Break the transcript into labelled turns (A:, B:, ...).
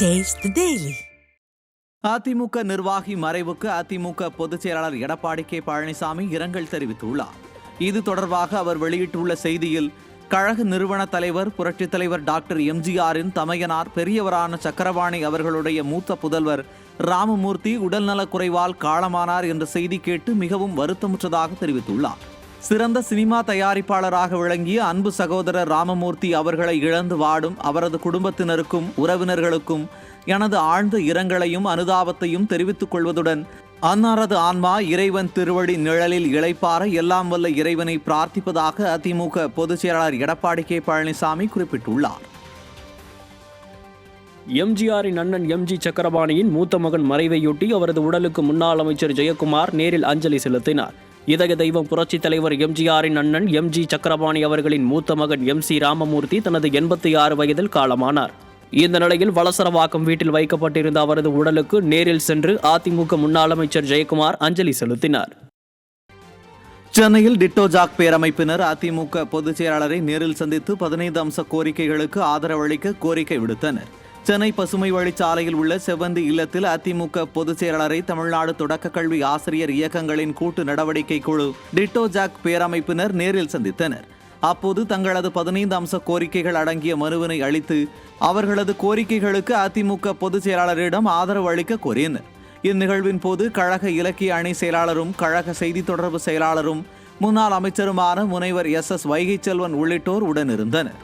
A: Taste the Daily.
B: AIADMK நிர்வாகி மறைவுக்கு அதிமுக பொதுச் செயலாளர் எடப்பாடி கே பழனிசாமி இரங்கல் தெரிவித்துள்ளார். இது தொடர்பாக அவர் வெளியிட்டுள்ள செய்தியில், கழக நிறுவன தலைவர் புரட்சித் தலைவர் டாக்டர் எம்ஜிஆரின் தமையனார் பெரியவரான சக்கரபாணி அவர்களுடைய மூத்த புதல்வர் ராமமூர்த்தி உடல்நலக் குறைவால் காலமானார் என்ற செய்தி கேட்டு மிகவும் வருத்தமுற்றதாக தெரிவித்துள்ளார். சிறந்த சினிமா தயாரிப்பாளராக விளங்கிய அன்பு சகோதரர் ராமமூர்த்தி அவர்களை இழந்து வாடும் அவரது குடும்பத்தினருக்கும் உறவினர்களுக்கும் எனது ஆழ்ந்த இரங்கலையும் அனுதாபத்தையும் தெரிவித்துக் கொள்வதுடன் அன்னாரது ஆன்மா இறைவன் திருவடி நிழலில் இளைப்பாற எல்லாம் வல்ல இறைவனை பிரார்த்திப்பதாக அதிமுக பொதுச் செயலாளர் எடப்பாடி கே பழனிசாமி குறிப்பிட்டுள்ளார்.
C: எம்ஜிஆரின் அண்ணன் எம்ஜி சக்கரபாணியின் மூத்த மகன் மறைவையொட்டி அவரது உடலுக்கு முன்னாள் அமைச்சர் ஜெயக்குமார் நேரில் அஞ்சலி செலுத்தினார். இதய தெய்வம் புரட்சித் தலைவர் எம்ஜிஆரின் அண்ணன் எம்ஜி சக்கரபாணி அவர்களின் மூத்த மகன் எம்சி ராமமூர்த்தி தனது 86 வயதில் காலமானார். இந்த நிலையில் வலசரவாக்கம் வீட்டில் வைக்கப்பட்டிருந்த அவரது உடலுக்கு நேரில் சென்று அதிமுக முன்னாள் அமைச்சர் ஜெயக்குமார் அஞ்சலி செலுத்தினார்.
B: சென்னையில் டிட்டோ ஜாக் பேரமைப்பினர் அதிமுக பொதுச் செயலாளரை நேரில் சந்தித்து 15 அம்ச கோரிக்கைகளுக்கு ஆதரவளிக்க கோரிக்கை விடுத்தனர். சென்னை பசுமை வழிச்சாலையில் உள்ள செவ்வந்தி இல்லத்தில் அதிமுக பொதுச் செயலாளரை தமிழ்நாடு தொடக்க கல்வி ஆசிரியர் இயக்கங்களின் கூட்டு நடவடிக்கை குழு டிட்டோ ஜாக் பேரமைப்பினர் நேரில் சந்தித்தனர். அப்போது தங்களது 15 அம்ச கோரிக்கைகள் அடங்கிய மனுவினை அளித்து அவர்களது கோரிக்கைகளுக்கு அதிமுக பொதுச் செயலாளரிடம் ஆதரவு அளிக்க கோரினர். இந்நிகழ்வின் போது கழக இலக்கிய அணி செயலாளரும் கழக செய்தி தொடர்பு செயலாளரும் முன்னாள் அமைச்சருமான முனைவர் எஸ் வைகை செல்வன் உள்ளிட்டோர் உடனிருந்தனர்.